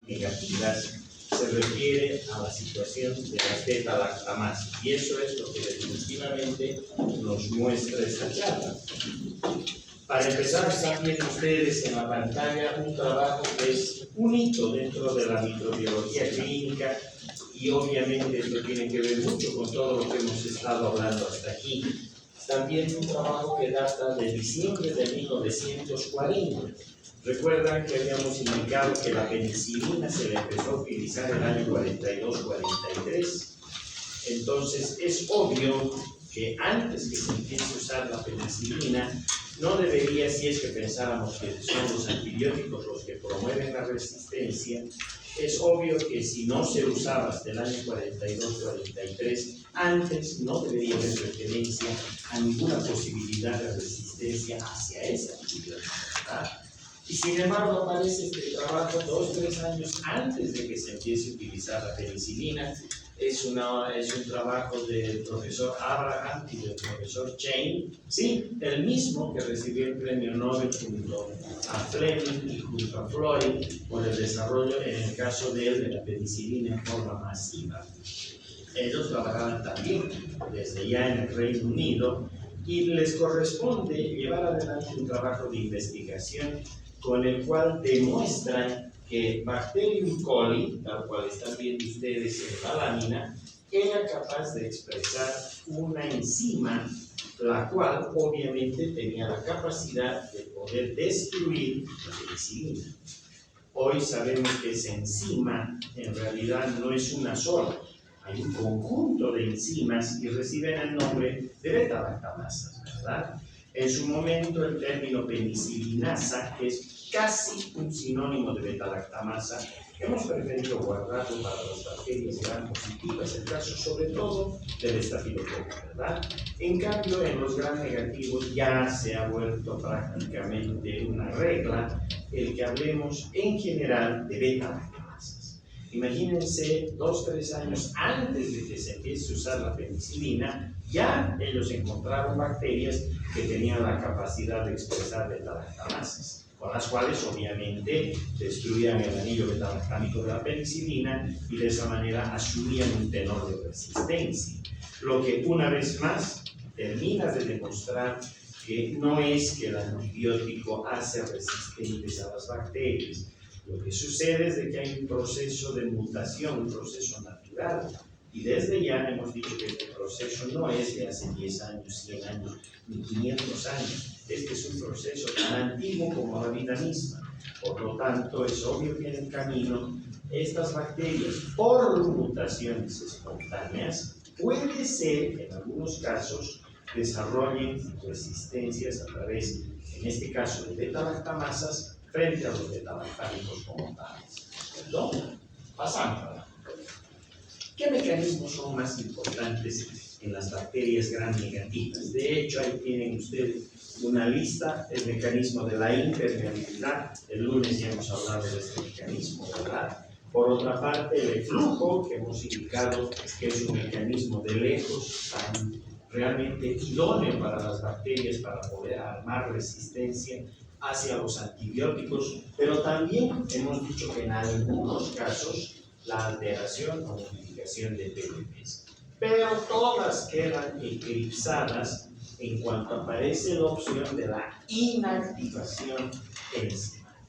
negativas se refiere a la situación de las beta-lactamasas, y eso es lo que definitivamente nos muestra esta charla. Para empezar, están viendo ustedes en la pantalla un trabajo que es un hito dentro de la microbiología clínica, y obviamente esto tiene que ver mucho con todo lo que hemos estado hablando hasta aquí. Están viendo un trabajo que data de diciembre de 1940. Recuerdan que habíamos indicado que la penicilina se le empezó a utilizar en el año 42-43. Entonces es obvio que antes que se empiece a usar la penicilina, no debería, si es que pensáramos que son los antibióticos los que promueven la resistencia, es obvio que si no se usaba hasta el año 42-43, antes no debería haber referencia a ninguna posibilidad de resistencia hacia ese antibiótico, ¿verdad? Y sin embargo aparece este trabajo 2-3 años antes de que se empiece a utilizar la penicilina. Es un trabajo del profesor Abraham y del profesor Chain, sí, el mismo que recibió el premio Nobel junto a Fleming y junto a Floyd por el desarrollo, en el caso de él, de la penicilina en forma masiva. Ellos trabajaban también desde ya en el Reino Unido y les corresponde llevar adelante un trabajo de investigación con el cual demuestran que Bacterium coli, tal cual están viendo ustedes en la lámina, era capaz de expresar una enzima, la cual obviamente tenía la capacidad de poder destruir la penicilina. Hoy sabemos que esa enzima en realidad no es una sola, hay un conjunto de enzimas y reciben el nombre de beta-lactamasas, ¿verdad? En su momento el término penicilinasa, que es casi un sinónimo de beta-lactamasa, hemos preferido guardarlo para las bacterias gram positivas, el caso sobre todo del estafilococo, ¿verdad? En cambio, en los gram negativos ya se ha vuelto prácticamente una regla el que hablemos en general de beta-lactamasas. Imagínense 2-3 años antes de que se empiece a usar la penicilina, ya ellos encontraron bacterias que tenían la capacidad de expresar beta-lactamasas, con las cuales obviamente destruían el anillo beta-lactámico de la penicilina y de esa manera asumían un tenor de resistencia. Lo que una vez más termina de demostrar que no es que el antibiótico hace resistentes a las bacterias. Lo que sucede es de que hay un proceso de mutación, un proceso natural. Y desde ya hemos dicho que este proceso no es de hace 10 años, 100 años, ni 500 años. Este es un proceso tan antiguo como la vida misma. Por lo tanto, es obvio que en el camino, estas bacterias, por mutaciones espontáneas, puede ser que en algunos casos desarrollen resistencias a través, en este caso, de beta-lactamasas frente a los beta-lactámicos como tales. ¿Perdón? Pasando. ¿Qué mecanismos son más importantes en las bacterias gram negativas? De hecho, ahí tienen ustedes una lista, el mecanismo de la impermeabilidad. El lunes ya hemos hablado de este mecanismo, ¿verdad? Por otra parte, el eflujo, que hemos indicado que es un mecanismo de lejos tan realmente idóneo para las bacterias para poder armar resistencia hacia los antibióticos, pero también hemos dicho que en algunos casos la alteración o modificación de PDPs. Pero todas quedan eclipsadas en cuanto aparece la opción de la inactivación enzimática.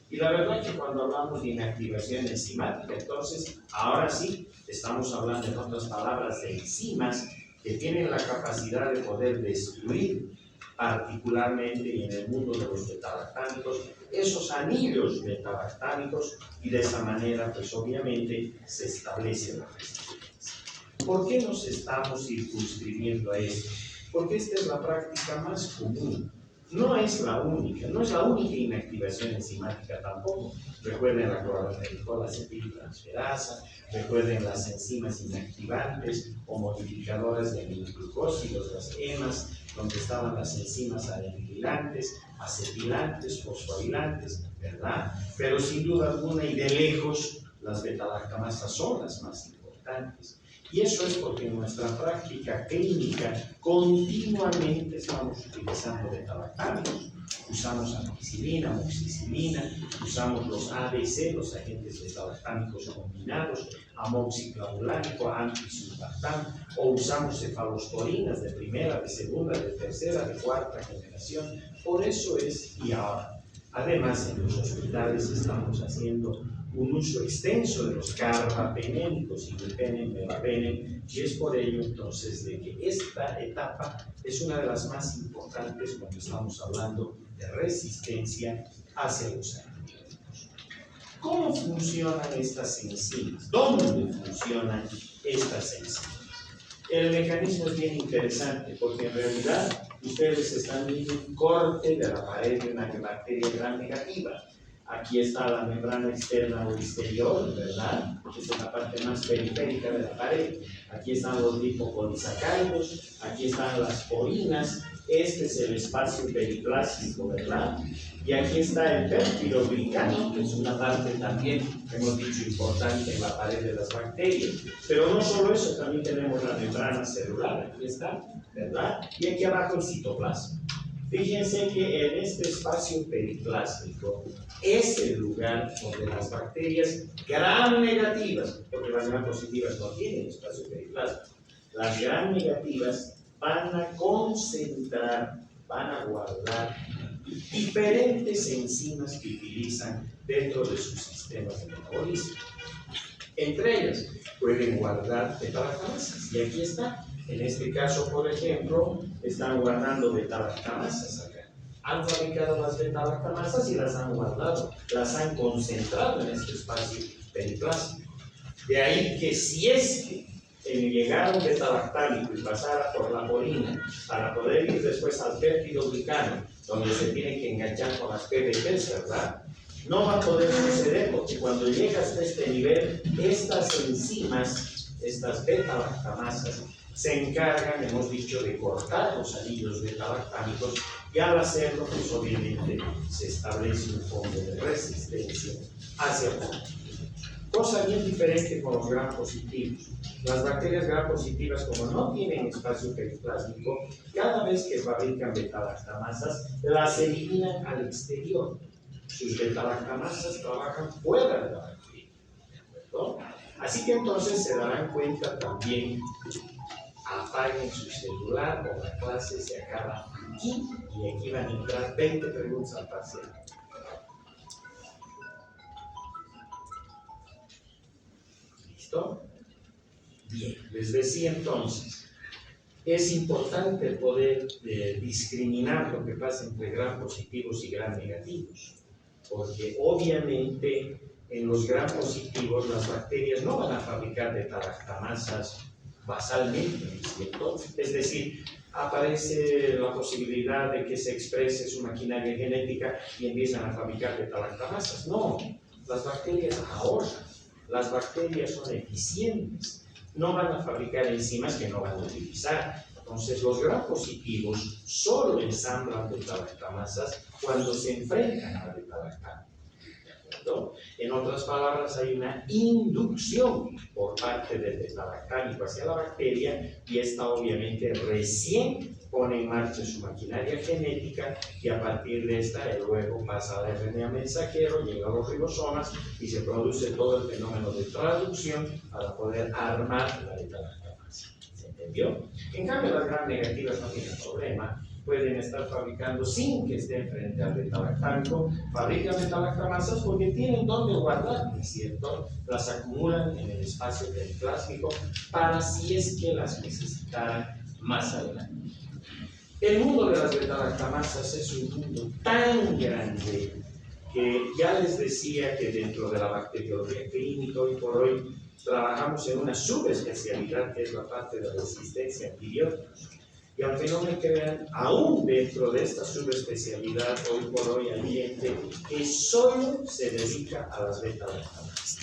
Y la verdad es que cuando hablamos de inactivación enzimática, entonces, ahora sí, estamos hablando en otras palabras de enzimas que tienen la capacidad de poder destruir, particularmente y en el mundo de los beta-lactámicos, esos anillos beta-lactámicos, y de esa manera, pues obviamente, se establece la resistencia. ¿Por qué nos estamos circunscribiendo a esto? Porque esta es la práctica más común. No es la única inactivación enzimática tampoco. Recuerden la cloralnicola acetiltransferasa, recuerden las enzimas inactivantes o modificadoras de aminoglucósidos, las EMAs, donde estaban las enzimas adenililantes, acetilantes, fosforilantes, ¿verdad? Pero sin duda alguna y de lejos, las beta-lactamasas son las más importantes. Y eso es porque en nuestra práctica clínica continuamente estamos utilizando beta-lactámicos. usamos amoxicilina, amoxicilina, usamos los ABC, los agentes beta-lactámicos combinados, amoxiclavulánico, antisulbactam, o usamos cefalosporinas de primera, de segunda, de tercera, de cuarta generación. Por eso es, y ahora, además en los hospitales estamos haciendo un uso extenso de los carbapenémicos, imipenem, meropenem, y es por ello entonces de que esta etapa es una de las más importantes cuando estamos hablando de resistencia hacia los antibióticos. ¿Cómo funcionan estas enzimas? ¿Dónde funcionan estas enzimas? El mecanismo es bien interesante porque en realidad ustedes están viendo un corte de la pared de una bacteria gram negativa. Aquí está la membrana externa o exterior, ¿verdad? Esta es la parte más periférica de la pared. Aquí están los lipopolisacáridos, aquí están las porinas, este es el espacio periplástico, ¿verdad? Y aquí está el péptidoglicano, que es una parte también, hemos dicho, importante en la pared de las bacterias. Pero no solo eso, también tenemos la membrana celular, aquí está, ¿verdad? Y aquí abajo el citoplasma. Fíjense que en este espacio periplástico es el lugar donde las bacterias gram negativas, porque las gram positivas no tienen espacio periplástico, las gram negativas van a concentrar, van a guardar diferentes enzimas que utilizan dentro de sus sistemas de metabolismo. Entre ellas pueden guardar beta-lactamasas, y aquí está. En este caso, por ejemplo, están guardando beta-lactamasas acá. Han fabricado las beta-lactamasas y las han guardado, las han concentrado en este espacio periplástico. De ahí que si es que llegara un beta-lactámico y pasara por la porina para poder ir después al péptidoglicano, donde se tiene que enganchar con las PBPs, ¿verdad? No va a poder suceder porque cuando llega hasta este nivel, estas enzimas, estas beta-lactamasas, se encargan, hemos dicho, de cortar los anillos beta-lactámicos, y al hacerlo, pues obviamente se establece un fondo de resistencia hacia el antibiótico. Cosa bien diferente con los gram positivos. Las bacterias gram positivas, como no tienen espacio periplástico, cada vez que fabrican beta-lactamasas, las eliminan al exterior. Sus beta-lactamasas trabajan fuera de la bacteria, ¿de acuerdo? Así que entonces se darán cuenta también, apaguen su celular o la clase se acaba aquí, y aquí van a entrar 20 preguntas al parcial. ¿Listo? Bien, les decía entonces, es importante poder discriminar lo que pasa entre gram positivos y gram negativos, porque obviamente en los gram positivos las bacterias no van a fabricar beta-lactamasas basalmente, ¿cierto? Es decir, aparece la posibilidad de que se exprese su maquinaria genética y empiezan a fabricar beta-lactamasas. No, las bacterias ahorran, las bacterias son eficientes, no van a fabricar enzimas que no van a utilizar. Entonces, los gram positivos solo ensamblan beta-lactamasas cuando se enfrentan a beta-lactámico. ¿De acuerdo? En otras palabras, hay una inducción por parte del beta-lactámico hacia la bacteria, y esta obviamente recién pone en marcha su maquinaria genética, y a partir de esta luego pasa al RNA mensajero, llega a los ribosomas y se produce todo el fenómeno de traducción para poder armar la beta-lactamasa. ¿Se entendió? En cambio, las gram negativas no tienen problema. Pueden estar fabricando sin que estén frente al beta-lactámico, fabrican beta-lactamasas porque tienen dónde guardarlas, ¿cierto? Las acumulan en el espacio periplástico para si es que las necesitaran más adelante. El mundo de las beta-lactamasas es un mundo tan grande que ya les decía que dentro de la bacteriología clínica hoy por hoy trabajamos en una subespecialidad que es la parte de resistencia a antibióticos. Y aunque no me crean, aún dentro de esta subespecialidad, hoy por hoy hay gente que solo se dedica a las beta-lactamasas.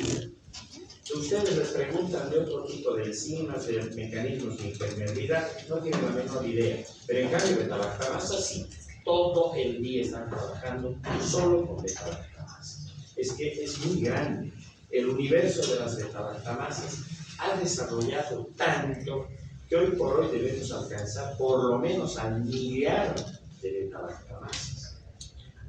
Si ustedes les preguntan de otro tipo de enzimas, de mecanismos de impermeabilidad, no tienen la menor idea. Pero en cambio, beta-lactamasas sí, todo el día están trabajando solo con beta-lactamasas. Es que es muy grande. El universo de las beta-lactamasas ha desarrollado tanto que hoy por hoy debemos alcanzar por lo menos al millar de beta-lactamasas.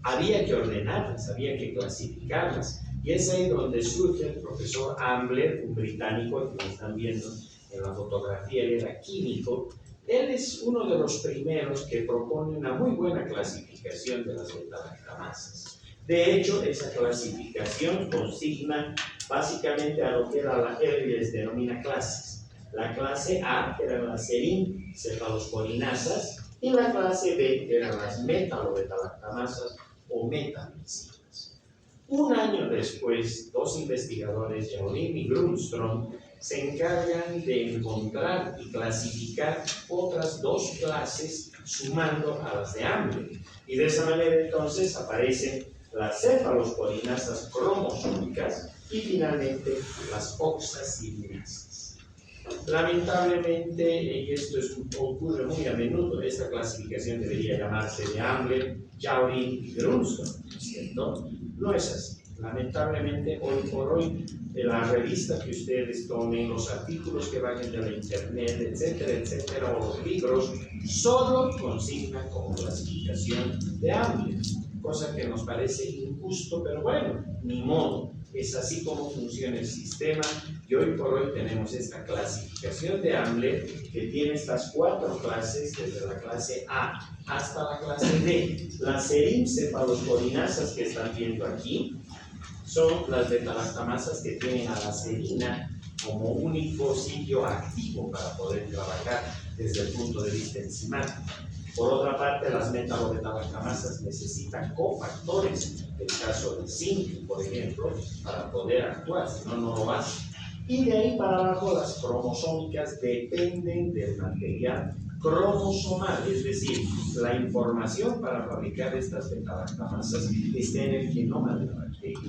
había que ordenarlas, había que clasificarlas. Y es ahí donde surge el profesor Ambler, un británico que están viendo en la fotografía, él era químico. Él es uno de los primeros que propone una muy buena clasificación de las beta-lactamasas. De hecho, esa clasificación consigna básicamente a lo que él les denomina clases. La clase A eran las serin-cefalosporinasas y la clase B eran las metalo-beta-lactamasas o metamicinas. Un año después, dos investigadores, Jaulin y Grundström, se encargan de encontrar y clasificar otras dos clases sumando a las de Ambler. Y de esa manera entonces aparecen las cefalosporinasas cromosómicas y finalmente las oxacilinasas. Lamentablemente, y esto ocurre muy a menudo, esta clasificación debería llamarse de Ambler, Jaulin y Grundström, ¿no es cierto? No es así. Lamentablemente, hoy por hoy, la revista que ustedes tomen, los artículos que bajen de la internet, etcétera, o los libros, solo consignan como clasificación de Ambler, cosa que nos parece injusto, pero bueno, ni modo. Es así como funciona el sistema y hoy por hoy tenemos esta clasificación de Ambler que tiene estas cuatro clases, desde la clase A hasta la clase D. Las serin-cefalosporinasas que están viendo aquí son las beta-lactamasas que tienen a la serina como único sitio activo para poder trabajar desde el punto de vista enzimático. Por otra parte, las metalo-beta-lactamasas necesitan cofactores, el caso del zinc, por ejemplo, para poder actuar, si no, no lo hacen. Y de ahí para abajo, las cromosómicas dependen del material cromosomal, es decir, la información para fabricar estas beta-lactamasas está en el genoma de la bacteria.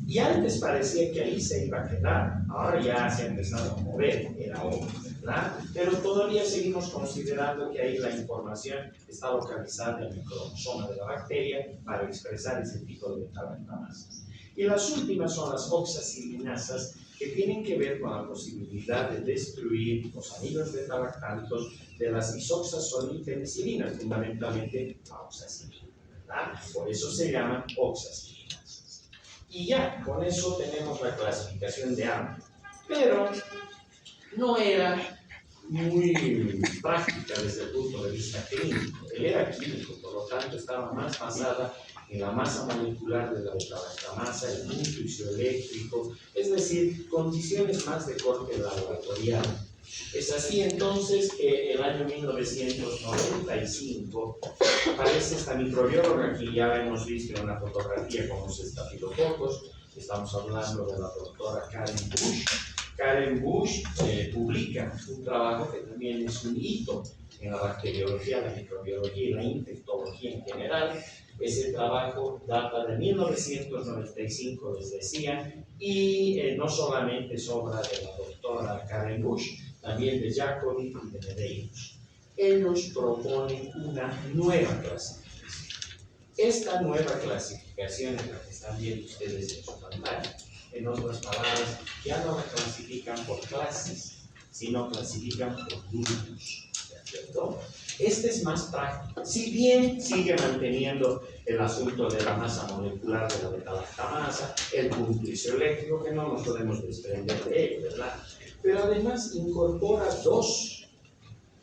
Y antes parecía que ahí se iba a quedar, ahora ya se ha empezado a mover, era obvio, ¿verdad? Pero todavía seguimos considerando que ahí la información está localizada en el cromosoma de la bacteria para expresar ese tipo de beta-lactamasas. Y las últimas son las oxacilinasas, que tienen que ver con la posibilidad de destruir los anillos beta-lactámicos de las isoxazolinpenicilinas, fundamentalmente la oxacilina, ¿verdad? Por eso se llaman oxacilinasas. Y ya, con eso tenemos la clasificación de Ambler. Pero no era muy práctica desde el punto de vista clínico. Él era químico, por lo tanto estaba más basada en la masa molecular de la beta-lactamasa, el punto isoeléctrico, es decir, condiciones más de corte laboratorial. Es así entonces que el año 1995 aparece esta microbióloga que ya hemos visto en una fotografía con los estafilococos. Estamos hablando de la doctora Karen Bush. Karen Bush publica un trabajo que también es un hito en la bacteriología, la microbiología y la infectología en general. Ese trabajo data de 1995, les decía, y no solamente es obra de la doctora Karen Bush, también de Jacobi y de Medeiros. Ellos proponen una nueva clasificación. Esta nueva clasificación es la que están viendo ustedes en su pantalla. En otras palabras, ya no la clasifican por clases, sino clasifican por grupos. ¿De acuerdo? Este es más práctico. Si bien sigue manteniendo el asunto de la masa molecular de la beta-lactamasa, el punto isoeléctrico, que no nos podemos desprender de él, ¿verdad? Pero además incorpora dos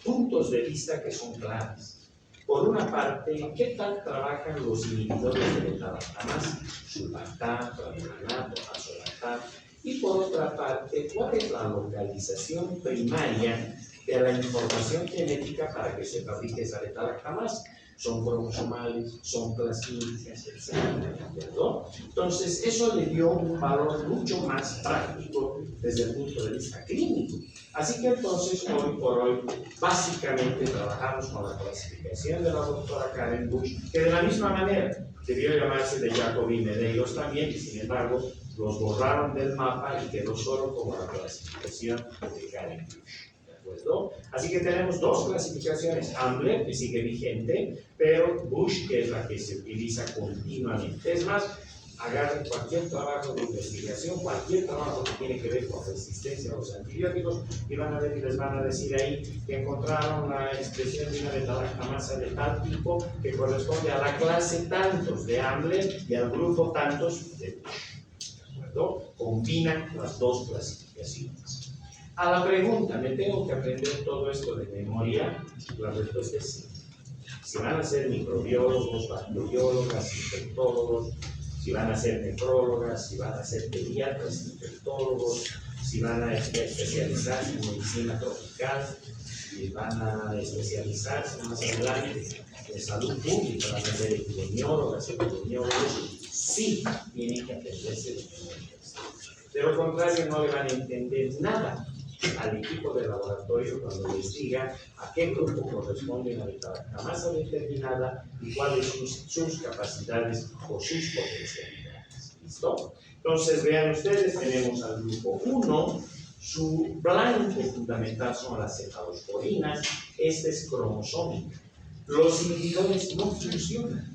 puntos de vista que son claves. Por una parte, ¿qué tal trabajan los inhibidores de beta-lactamasa? Sulfactato, alganato, azolactato. Y por otra parte, ¿cuál es la localización primaria de la información genética para que se fabrique esa beta-lactamasa? Son cromosomales, son plasmídicas, etc. Entonces, eso le dio un valor mucho más práctico desde el punto de vista clínico. Así que entonces, hoy por hoy, básicamente trabajamos con la clasificación de la doctora Karen Bush, que de la misma manera debió llamarse de Jacobi y Medeiros también, y sin embargo, los borraron del mapa y quedó solo como la clasificación de Karen Bush. Así que tenemos dos clasificaciones, Ambler, que sigue vigente, pero Bush, que es la que se utiliza continuamente. Es más, agarren cualquier trabajo de investigación, cualquier trabajo que tiene que ver con resistencia a los antibióticos, y van a ver y les van a decir ahí que encontraron la expresión de una beta-lactamasa de tal tipo que corresponde a la clase tantos de Ambler y al grupo tantos de Bush. ¿De acuerdo? Combinan las dos clasificaciones. A la pregunta, ¿me tengo que aprender todo esto de memoria? La respuesta es sí. Si van a ser microbiólogos, bacteriólogos, infectólogos, si van a ser nefrólogas, si van a ser pediatras, infectólogos, si van a especializarse en medicina tropical, si van a especializarse más adelante en salud pública, van a ser epidemiólogas, epidemiólogos, sí tienen que aprenderse de memoria. De lo contrario, no le van a entender nada al equipo de laboratorio cuando les diga a qué grupo corresponde una beta-lactamasa determinada y cuáles son sus capacidades o sus potencialidades. ¿Listo? Entonces, vean ustedes, tenemos al grupo 1, su blanco fundamental son las cefalosporinas, este es cromosómico. Los inhibidores no funcionan.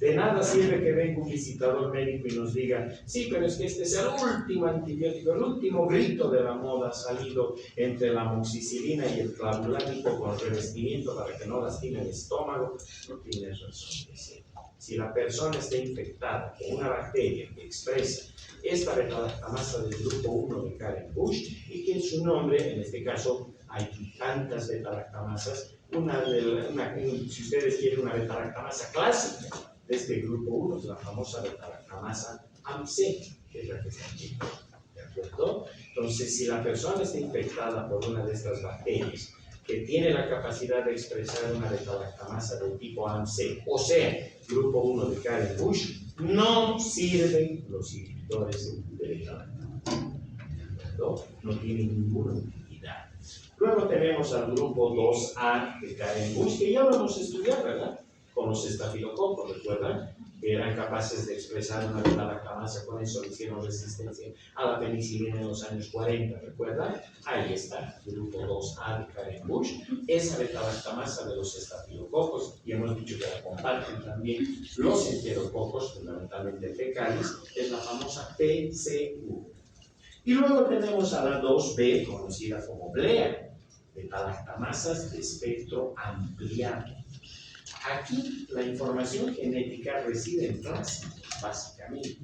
De nada sirve que venga un visitador médico y nos diga, sí, pero es que este es el último antibiótico, el último grito de la moda salido entre la amoxicilina y el clavulánico con revestimiento para que no lastime el estómago. No tienes razón de decir. Si la persona está infectada con una bacteria que expresa esta beta-lactamasa del grupo 1 de Karen Bush y que en su nombre, en este caso, hay tantas beta-lactamasas, si ustedes quieren una beta-lactamasa clásica, de este grupo 1 es la famosa beta-lactamasa AMC, que es la que está aquí. ¿De acuerdo? Entonces, si la persona está infectada por una de estas bacterias que tiene la capacidad de expresar una beta-lactamasa del tipo AMC, o sea, grupo 1 de Karen Bush, no sirven los inhibidores de beta-lactamasa. ¿De acuerdo? No tienen ninguna utilidad. Luego tenemos al grupo 2A de Karen Bush, que ya lo hemos estudiado, ¿verdad? Con los estafilococos, ¿recuerdan? Que eran capaces de expresar una beta-lactamasa, con eso le hicieron resistencia a la penicilina en los años 40, ¿recuerdan? Ahí está, el grupo 2A de Karen Bush, esa beta-lactamasa de los estafilococos, y hemos dicho que la comparten también los enterococos, fundamentalmente fecales, es la famosa PCU. Y luego tenemos a la 2B, conocida como BLEA, beta-lactamasas de espectro ampliado. Aquí la información genética reside en plásmidos, básicamente.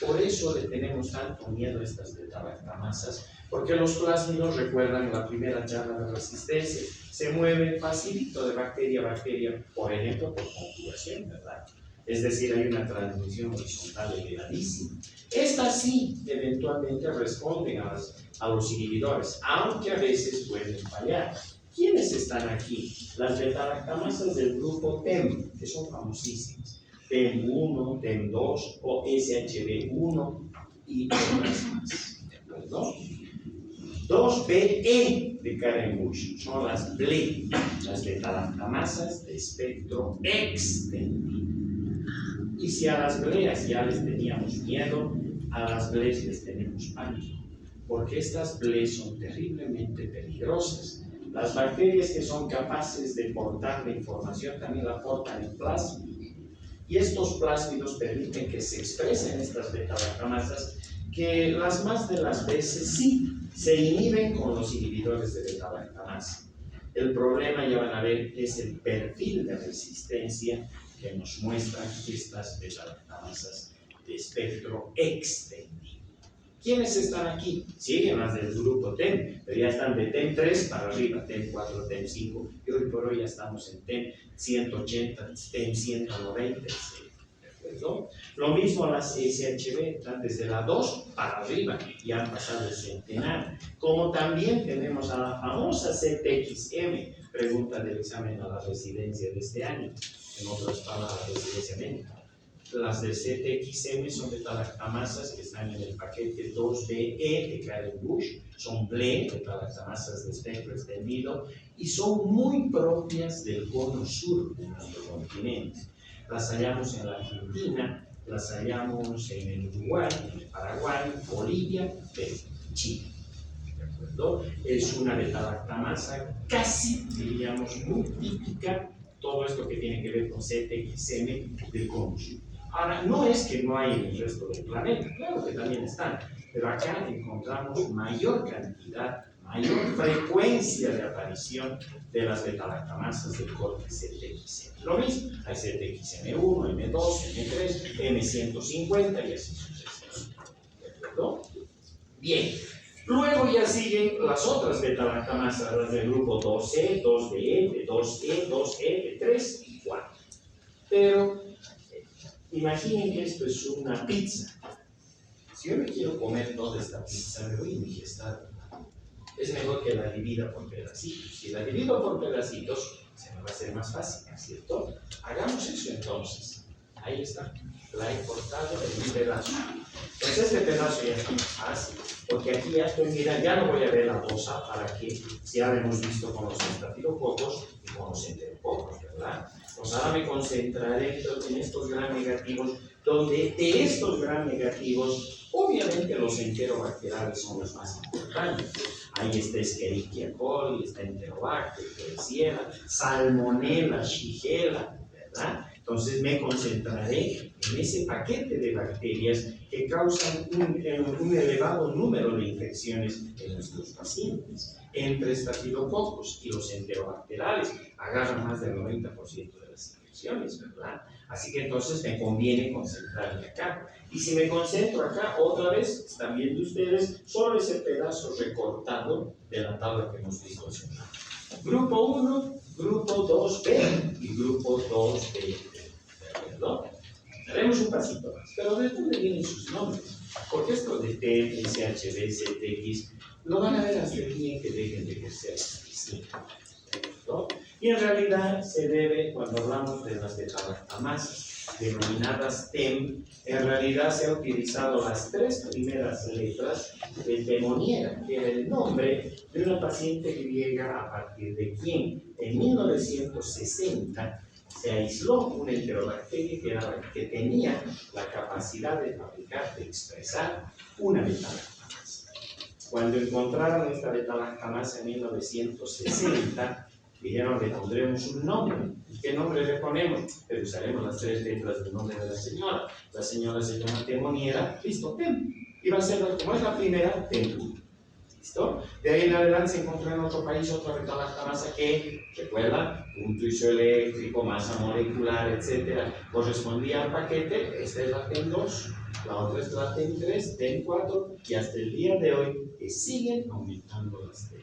Por eso le tenemos tanto miedo a estas beta-lactamasas, porque los plásmidos, recuerdan la primera charla de resistencia, se mueven facilito de bacteria a bacteria, por ejemplo, por conjugación, ¿verdad? Es decir, hay una transmisión horizontal elevadísima. Estas sí, eventualmente responden a los inhibidores, aunque a veces pueden fallar. ¿Quiénes están aquí? Las beta-lactamasas del grupo TEM, que son famosísimas. TEM1, TEM2 o SHB1 y otras más. ¿De acuerdo? 2BE de Karen Bush son las BLE, las beta-lactamasas de espectro extendido. Y si a las BLEas ya les teníamos miedo, a las BLEs les tenemos pánico, porque estas BLEs son terriblemente peligrosas. Las bacterias que son capaces de portar la información también la portan en plásmidos. Y estos plásmidos permiten que se expresen estas beta-lactamasas que las más de las veces sí se inhiben con los inhibidores de beta-lactamasa. El problema, ya van a ver, es el perfil de resistencia que nos muestran estas beta-lactamasas de espectro extendido. ¿Quiénes están aquí? Siguen las del grupo TEM, pero ya están de TEM 3 para arriba, TEM 4, TEM 5, y hoy por hoy ya estamos en TEM 180, TEM 190, etc. ¿De acuerdo? Lo mismo las SHB, están desde la 2 para arriba, y han pasado el centenar. Como también tenemos a la famosa CTXM, pregunta del examen a la residencia de este año, en otras palabras, residencia médica. Las de CTXM son beta-lactamasas que están en el paquete 2BE de Karen Bush, son BLE, beta-lactamasas de espectro extendido, y son muy propias del cono sur de nuestro continente. Las hallamos en la Argentina, las hallamos en el Uruguay, en el Paraguay, Bolivia, Perú, Chile. ¿De acuerdo? Es una beta-lactamasa casi, diríamos, muy típica, todo esto que tiene que ver con CTXM del cono sur. Ahora, no es que no hay en el resto del planeta, claro que también están, pero acá encontramos mayor cantidad, mayor frecuencia de aparición de las beta-lactamasas del corte ZXM. Lo mismo, hay ZXM1, M2, M3, M150 y así sucesivamente. ¿De acuerdo? Bien. Luego ya siguen las otras beta-lactamasas, las del grupo 2E, 2BF, 2E, 2F, 3 y 4. Pero imaginen que esto es una pizza. Si yo me quiero comer toda esta pizza, me voy a indigestar. Es mejor que la divida por pedacitos. Si la divido por pedacitos, se me va a hacer más fácil, ¿cierto? Hagamos eso entonces. Ahí está. La he cortado en un pedazo. Entonces este pedazo ya está más fácil. Porque aquí ya estoy, mira, ya no voy a ver la dosa para que ya lo hemos visto con los estafilococos y con los enterococos, ¿verdad? Pues ahora me concentraré en estos gram negativos, donde de estos gram negativos, obviamente los enterobacteriales son los más importantes. Ahí está Escherichia coli, está Enterobacter, Klebsiella, Salmonella, Shigella, ¿verdad? Entonces me concentraré en ese paquete de bacterias que causan un elevado número de infecciones en nuestros pacientes. Entre estafilococos y los enterobacterales agarran más del 90% de las infecciones, ¿verdad? Así que entonces me conviene concentrarme acá. Y si me concentro acá, otra vez, están viendo ustedes, solo ese pedazo recortado de la tabla que hemos visto hace un rato. Grupo 1, grupo 2B y grupo 2B. ¿De acuerdo? Haremos un pasito más. ¿Pero de dónde vienen sus nombres? Porque esto de T, SHB, ZX, lo van a ver hasta el día que dejen de ejercer esta disciplina. ¿No? Y en realidad se debe, cuando hablamos de las beta-lactamasas denominadas TEM, en realidad se han utilizado las 3 primeras letras de temoniera, que era el nombre de una paciente griega a partir de quien en 1960 se aisló una enterobacteria que tenía la capacidad de fabricar, de expresar una beta-lactamasa. Cuando encontraron esta beta-lactamasa en 1960, dijeron, le pondremos un nombre. ¿Y qué nombre le ponemos? Pero usaremos las 3 letras del nombre de la señora. La señora se llama Temoniera, listo, Tem. Y va a ser, como es la primera, Tem. ¿Listo? De ahí en adelante se encontró en otro país otra beta-lactamasa que, recuerda, punto isoeléctrico, masa molecular, etcétera, correspondía al paquete. Esta es la TEM2, la otra es la TEM3, TEM4, y hasta el día de hoy que siguen aumentando las TEM.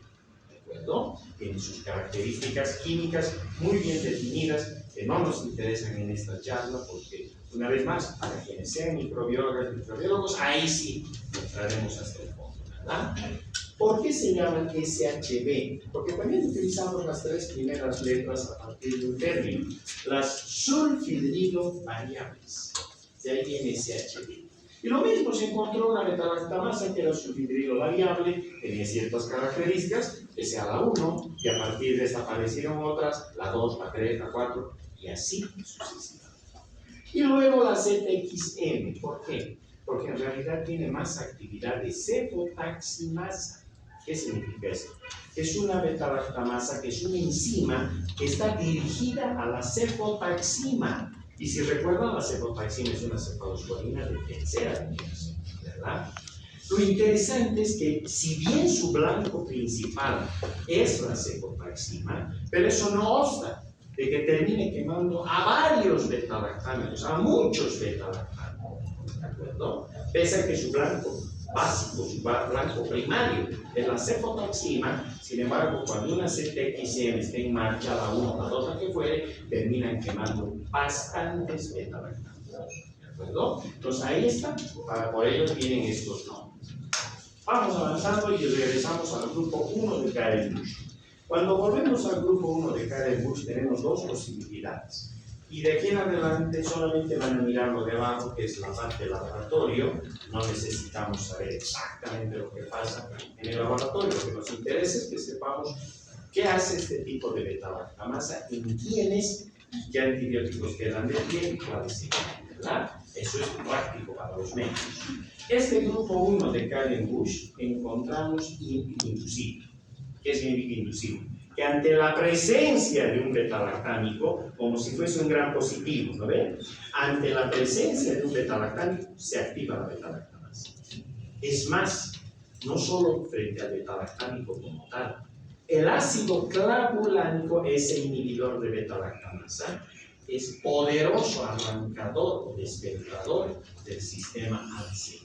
¿No? Tienen sus características químicas muy bien definidas que no nos interesan en esta charla porque, una vez más, para quienes sean microbiólogas y microbiólogos, ahí sí entraremos hasta el fondo, ¿verdad? ¿Por qué se llaman SHB? Porque también utilizamos las 3 primeras letras a partir de un término, las sulfhidrilo variables. De ahí viene SHB. Y lo mismo se encontró una beta-lactamasa que era sulfhidrilo variable, tenía ciertas características, que sea la 1, y a partir de esta aparecieron otras, la 2, la 3, la 4, y así sucesivamente. Y luego la ZXM, ¿por qué? Porque en realidad tiene más actividad de cefotaximasa. ¿Qué significa eso? Es una beta-lactamasa que es una enzima que está dirigida a la cefotaxima. Y si recuerdan, la cefotaxima es una cefalosporina de tercera generación, ¿verdad? Lo interesante es que, si bien su blanco principal es la cefotaxima, pero eso no obsta de que termine quemando a varios beta-lactámicos, a muchos beta-lactámicos, ¿de acuerdo? Pese a que su blanco básico, su blanco primario es la cefotaxima, sin embargo, cuando una ZXM está en marcha, la 1, la 2, la que fuere, terminan quemando bastantes beta-lactámicos, ¿de acuerdo? Entonces ahí está, por ello tienen estos nombres. Vamos avanzando y regresamos al grupo 1 de Karen-Busch. Cuando volvemos al grupo 1 de Karen-Busch tenemos 2 posibilidades. Y de aquí en adelante solamente van a mirar lo de abajo, que es la parte del laboratorio. No necesitamos saber exactamente lo que pasa en el laboratorio. Lo que nos interesa es que sepamos qué hace este tipo de beta-lactamasa, en quiénes y qué antibióticos quedan de pie y cuáles se quedan, ¿verdad? Eso es práctico para los médicos. Este grupo 1 de Karen-Busch encontramos inducible. ¿Qué significa inducible? que ante la presencia de un beta-lactámico, como si fuese un gran positivo, ¿no ven? Ante la presencia de un beta-lactámico se activa la beta-lactamasa. Es más, no solo frente al beta-lactámico como tal, el ácido clavulánico, ese inhibidor de beta-lactamasa, es poderoso arrancador o despertador del sistema AMSE.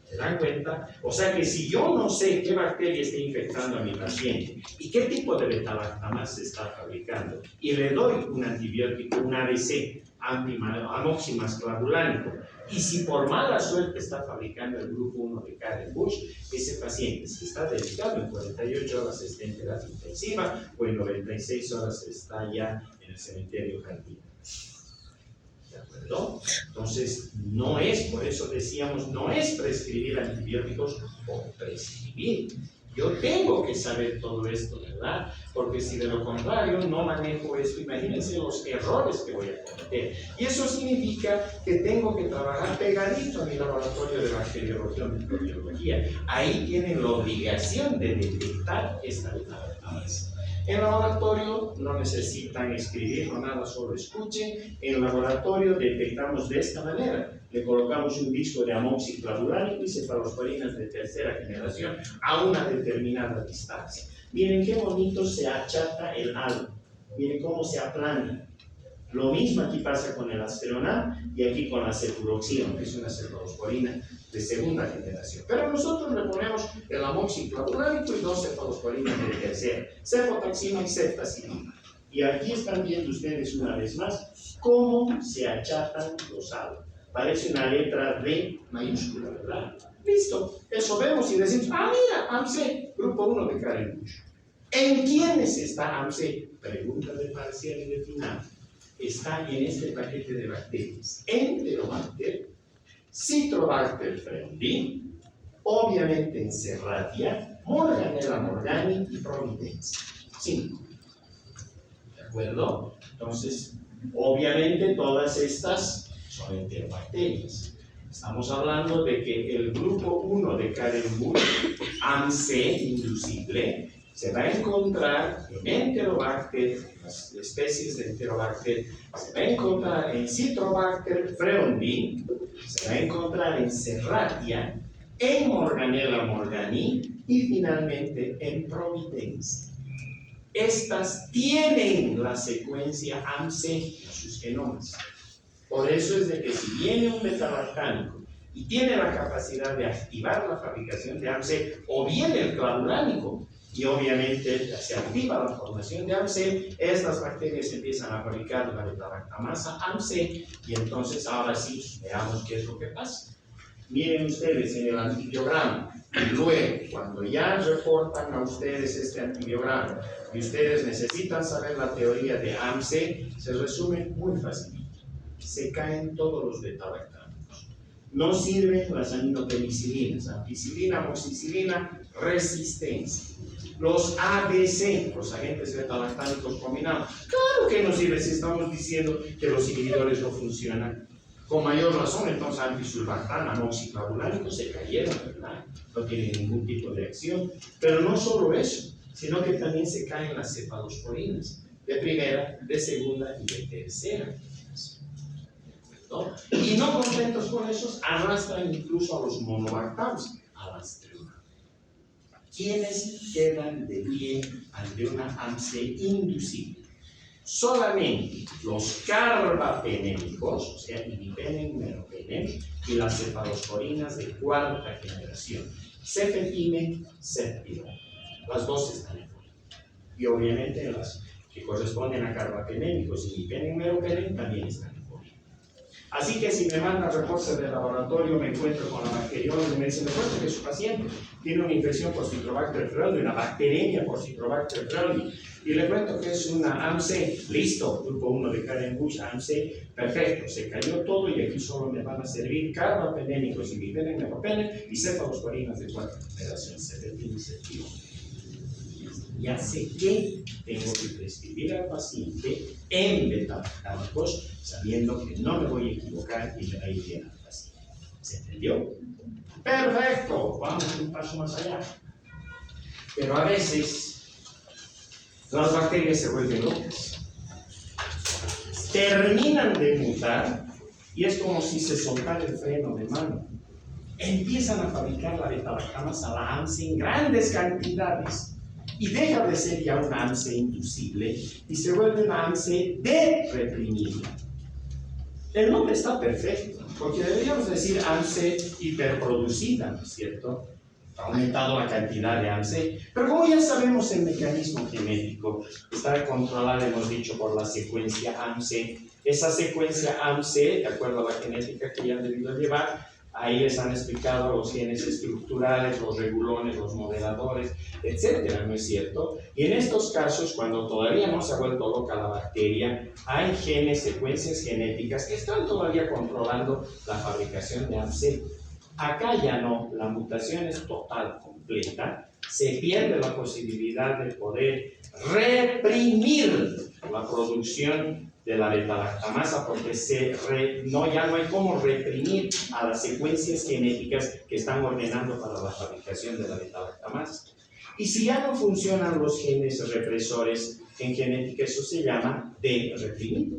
¿Se dan cuenta? O sea que si yo no sé qué bacteria está infectando a mi paciente y qué tipo de beta-lactamasa se está fabricando y le doy un antibiótico, un ABC, amoxiclavulánico clavulánico, y si por mala suerte está fabricando el grupo 1 de Karen Bush, ese paciente, si está delicado, en 48 horas está en terapia intensiva o en 96 horas está ya en el cementerio jardín. ¿De acuerdo? Entonces, no es, por eso decíamos, no es prescribir antibióticos por prescribir. Yo tengo que saber todo esto, ¿verdad? Porque si de lo contrario no manejo esto, imagínense los errores que voy a cometer. Y eso significa que tengo que trabajar pegadito a mi laboratorio de bacteriología o microbiología. Ahí tienen la obligación de detectar esta beta-lactamasa. En laboratorio no necesitan escribir o nada, solo escuchen. En laboratorio detectamos de esta manera. Le colocamos un disco de amoxiclavulánico y cefalosporinas de tercera generación a una determinada distancia. Miren qué bonito se achata el halo. Miren cómo se aplana. Lo mismo aquí pasa con el asteronam y aquí con la cefuroxima, que es una cefalosporina de segunda generación. Pero nosotros le ponemos el amoxiclavulánico y 2 cefalosporinas de tercera, cefotaxima y ceftazidima. Y aquí están viendo ustedes una vez más cómo se achatan los halos. Parece una letra D mayúscula, ¿verdad? Listo, eso vemos y decimos, mira, AMSE, grupo 1 de Karen Bush. ¿En quiénes está AMSE? Pregunta de parcial y de final. Está en este paquete de bacterias: Enterobacter, Citrobacter freundii, obviamente en Serratia, Morganella morgani y Providence. 5. ¿De acuerdo? Entonces, obviamente todas estas son enterobacterias. Estamos hablando de que el grupo 1 de Karen Bush, AMSE inducible, se va a encontrar en Enterobacter, las especies de Enterobacter, se va a encontrar en Citrobacter freundii, se va a encontrar en Serratia, en Morganella morgani y finalmente en Providence. Estas tienen la secuencia AMSE en sus genomas. Por eso es de que si viene un beta-lactámico y tiene la capacidad de activar la fabricación de AMSE, o viene el clavulánico, y obviamente se activa la formación de AMSE, estas bacterias empiezan a fabricar la beta-lactamasa AMSE, y entonces ahora sí, veamos qué es lo que pasa. Miren ustedes en el antibiograma, y luego, cuando ya reportan a ustedes este antibiograma, y ustedes necesitan saber la teoría de AMSE, se resume muy fácilmente. Se caen todos los beta-lactámicos. No sirven las aminopenicilinas, ampicilina, amoxicilina, resistencia. Los ABC, los agentes beta-lactámicos combinados, claro que no sirve si estamos diciendo que los inhibidores no funcionan. Con mayor razón, entonces, antisulbactam, amoxiclavulánico se cayeron, ¿verdad? No tienen ningún tipo de acción. Pero no solo eso, sino que también se caen las cefalosporinas, de primera, de segunda y de tercera. ¿No? Y no contentos con esos, arrastran incluso a los monobactams, a las triunas. ¿Quiénes quedan de pie ante una AMSE inducible? Solamente los carbapenémicos, o sea, imipenem, meropenem, y las cefalosporinas de cuarta generación, cefepime, cefpiro. Las dos están en fuera. Y obviamente las que corresponden a carbapenémicos, imipenem, meropenem, también están en fuera. Así que si me mandan reportes del laboratorio, me encuentro con la bacterióloga y me dicen, recuerdo que su paciente tiene una infección por Citrobacter freundii, una bacteremia por Citrobacter freundii, y le cuento que es una AMSE, listo, grupo 1 de Karen Bush, AMSE, perfecto, se cayó todo y aquí solo me van a servir carbapenémicos, imipenem, meropenem y cefalosporinas de cuarta generación, cefepime y cefpiro. Ya sé que tengo que prescribir al paciente en beta-lactámicos, sabiendo que no me voy a equivocar y me va a ir bien al paciente. ¿Se entendió? Perfecto, vamos un paso más allá. Pero a veces las bacterias se vuelven locas. Terminan de mutar y es como si se soltara el freno de mano. Empiezan a fabricar la beta-lactamasa, la AMSE, en grandes cantidades y deja de ser ya una AMSE inducible y se vuelve una AMSE de-reprimida. El nombre está perfecto, porque deberíamos decir AMSE hiperproducida, ¿no es cierto? Ha aumentado la cantidad de AMSE, pero como ya sabemos el mecanismo genético está controlado, hemos dicho, por la secuencia AMSE. Esa secuencia AMSE, de acuerdo a la genética que ya han debido llevar, ahí les han explicado los genes estructurales, los regulones, los modeladores, etcétera, ¿no es cierto? Y en estos casos, cuando todavía no se ha vuelto loca la bacteria, hay genes, secuencias genéticas que están todavía controlando la fabricación de AMSE. Acá ya no, la mutación es total, completa, se pierde la posibilidad de poder reprimir la producción de la beta-lactamasa porque ya no hay cómo reprimir a las secuencias genéticas que están ordenando para la fabricación de la beta-lactamasa. Y si ya no funcionan los genes represores en genética, eso se llama de-reprimido,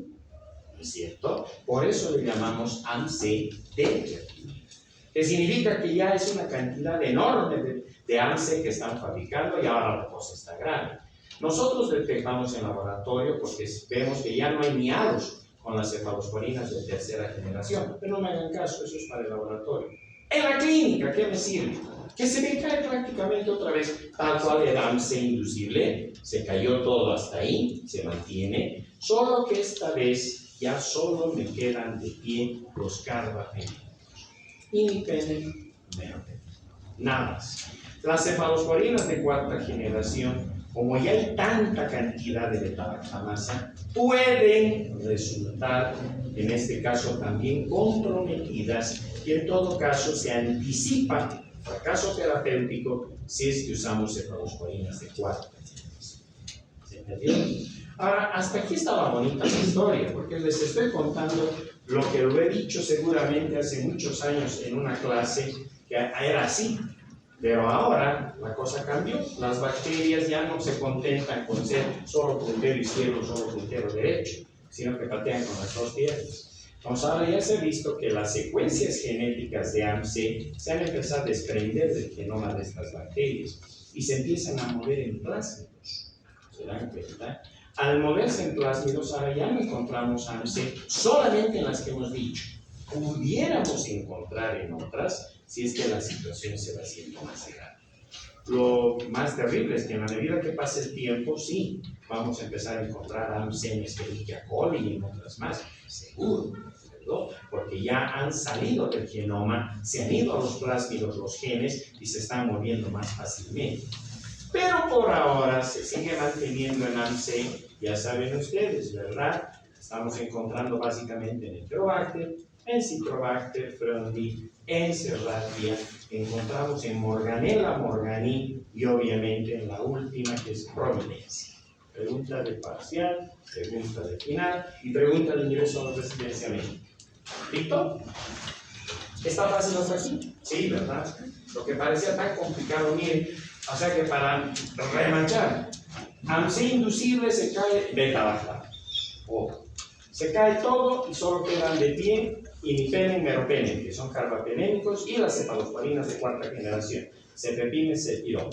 ¿no es cierto? Por eso le llamamos AMSE de-reprimido, que significa que ya es una cantidad enorme de AMSE que están fabricando y ahora la cosa está grave. Nosotros detectamos en laboratorio porque vemos que ya no hay niados con las cefalosporinas de tercera generación, pero no me hagan caso, eso es para el laboratorio. En la clínica, ¿qué me sirve? Que se me cae prácticamente otra vez tal cual el AMSE inducible, se cayó todo hasta ahí, se mantiene, solo que esta vez ya solo me quedan de pie los carbapenémicos. Y mi pene, nada más. Las cefalosporinas de cuarta generación, como ya hay tanta cantidad de beta-lactamasa, pueden resultar, en este caso también comprometidas, y en todo caso se anticipa fracaso terapéutico si es que usamos cefalosporinas de cuarta generación. ¿Se entendió? Ahora, hasta aquí estaba bonita la historia, porque les estoy contando lo que lo he dicho seguramente hace muchos años en una clase que era así. Pero ahora la cosa cambió, las bacterias ya no se contentan con ser solo puntero izquierdo, solo puntero derecho, sino que patean con las dos piernas. Entonces ahora ya se ha visto que las secuencias genéticas de AMSE se han empezado a desprender del genoma de estas bacterias y se empiezan a mover en plásmidos. ¿Se dan cuenta? Al moverse en plásmidos ahora ya no encontramos AMSE solamente en las que hemos dicho. Pudiéramos encontrar en otras si es que la situación se va haciendo más grave. Lo más terrible es que en la medida que pase el tiempo, sí, vamos a empezar a encontrar AMSE en Escherichia coli y en otras más, seguro, ¿no? Porque ya han salido del genoma, se han ido a los plásmidos los genes y se están moviendo más fácilmente. Pero por ahora se sigue manteniendo en AMSE, ya saben ustedes, ¿verdad? Estamos encontrando básicamente en Enterobacter, en Citrobacter, Frondi, en Serratia, encontramos en Morganella morgani y obviamente en la última que es Providencia. Pregunta de parcial, pregunta de final y pregunta de ingreso a la residencia médica. ¿Listo? ¿Está fácil hasta aquí? Sí, ¿verdad? Lo que parecía tan complicado, miren, o sea que para remanchar, AMSE inducible se cae beta-lactamasa. Se cae todo y solo quedan de pie imipenem, meropenem, que son carbapenémicos, y las cefalosporinas de cuarta generación, cefepime, cefirón.